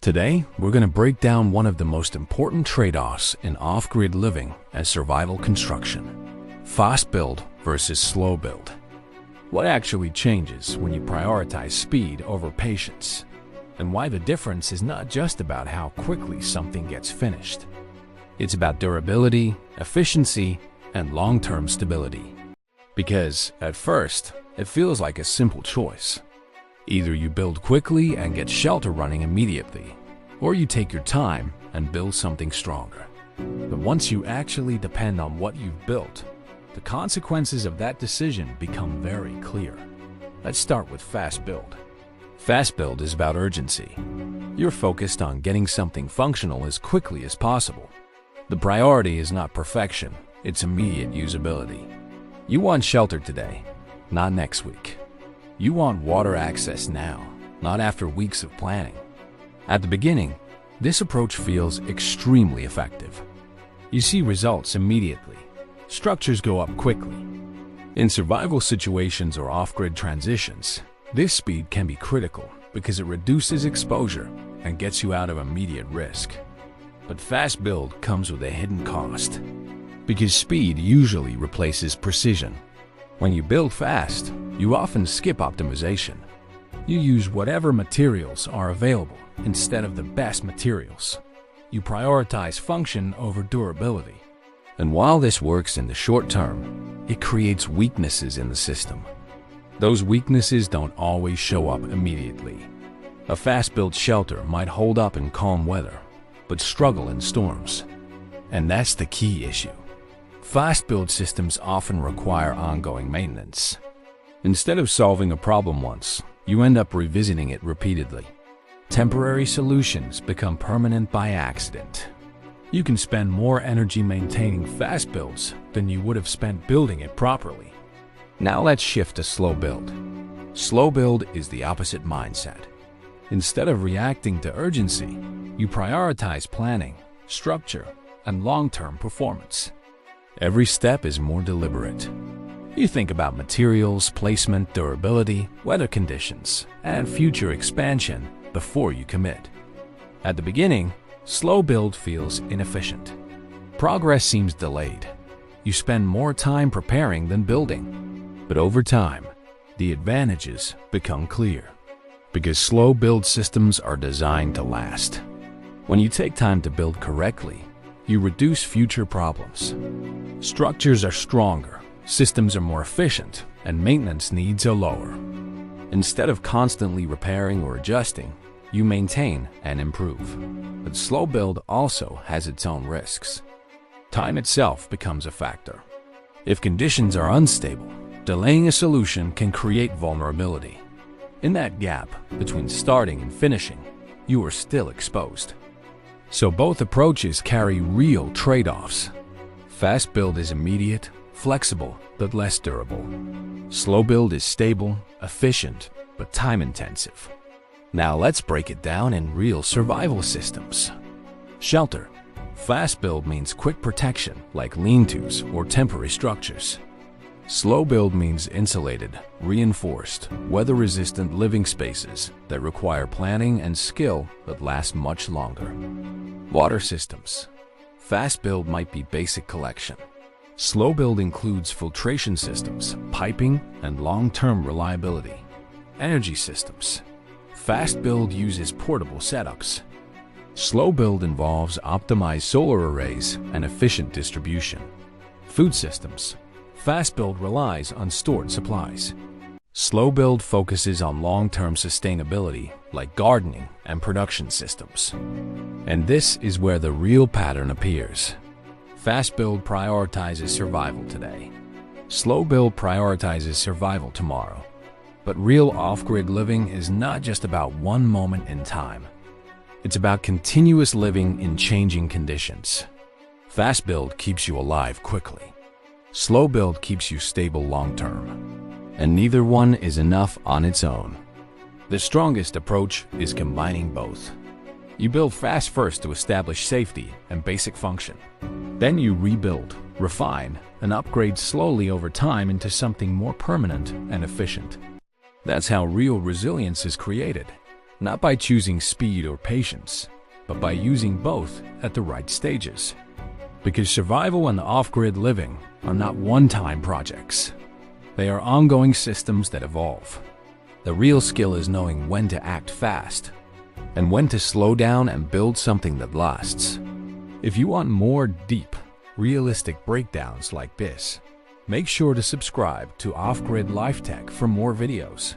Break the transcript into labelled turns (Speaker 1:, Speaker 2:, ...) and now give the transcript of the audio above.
Speaker 1: Today, we're going to break down one of the most important trade-offs in off-grid living and survival construction: fast build versus slow build. What actually changes when you prioritize speed over patience, and why the difference is not just about how quickly something gets finished. It's about durability, efficiency, and long-term stability. Because, at first, it feels like a simple choice. Either you build quickly and get shelter running immediately, or you take your time and build something stronger. But once you actually depend on what you've built, the consequences of that decision become very clear. Let's start with fast build. Fast build is about urgency. You're focused on getting something functional as quickly as possible. The priority is not perfection, it's immediate usability. You want shelter today, not next week. You want water access now, not after weeks of planning. At the beginning, this approach feels extremely effective. You see results immediately. Structures go up quickly. In survival situations or off-grid transitions, this speed can be critical because it reduces exposure and gets you out of immediate risk. But fast build comes with a hidden cost, because speed usually replaces precision. When you build fast, you often skip optimization. You use whatever materials are available instead of the best materials. You prioritize function over durability. And while this works in the short term, it creates weaknesses in the system. Those weaknesses don't always show up immediately. A fast-built shelter might hold up in calm weather, but struggle in storms. And that's the key issue. Fast-build systems often require ongoing maintenance. Instead of solving a problem once, you end up revisiting it repeatedly. Temporary solutions become permanent by accident. You can spend more energy maintaining fast builds than you would have spent building it properly. Now let's shift to slow build. Slow build is the opposite mindset. Instead of reacting to urgency, you prioritize planning, structure, and long-term performance. Every step is more deliberate. You think about materials, placement, durability, weather conditions, and future expansion before you commit. At the beginning, slow build feels inefficient. Progress seems delayed. You spend more time preparing than building. But over time, the advantages become clear, because slow build systems are designed to last. When you take time to build correctly, you reduce future problems. Structures are stronger, systems are more efficient, and maintenance needs are lower. Instead of constantly repairing or adjusting, you maintain and improve. But slow build also has its own risks. Time itself becomes a factor. If conditions are unstable, delaying a solution can create vulnerability. In that gap between starting and finishing, you are still exposed. So both approaches carry real trade-offs. Fast build is immediate, flexible, but less durable. Slow build is stable, efficient, but time-intensive. Now let's break it down in real survival systems. Shelter. Fast build means quick protection, like lean-tos or temporary structures. Slow build means insulated, reinforced, weather-resistant living spaces that require planning and skill that last much longer. Water systems. Fast build might be basic collection. Slow build includes filtration systems, piping, and long-term reliability. Energy systems. Fast build uses portable setups. Slow build involves optimized solar arrays and efficient distribution. Food systems. Fast build relies on stored supplies. Slow build focuses on long-term sustainability, like gardening and production systems. And this is where the real pattern appears. Fast build prioritizes survival today. Slow build prioritizes survival tomorrow. But real off-grid living is not just about one moment in time. It's about continuous living in changing conditions. Fast build keeps you alive quickly. Slow build keeps you stable long-term. And neither one is enough on its own. The strongest approach is combining both. You build fast first to establish safety and basic function. Then you rebuild, refine, and upgrade slowly over time into something more permanent and efficient. That's how real resilience is created. Not by choosing speed or patience, but by using both at the right stages. Because survival and off-grid living are not one-time projects. They are ongoing systems that evolve. The real skill is knowing when to act fast and when to slow down and build something that lasts. If you want more deep, realistic breakdowns like this, make sure to subscribe to Off-Grid Life Tech for more videos.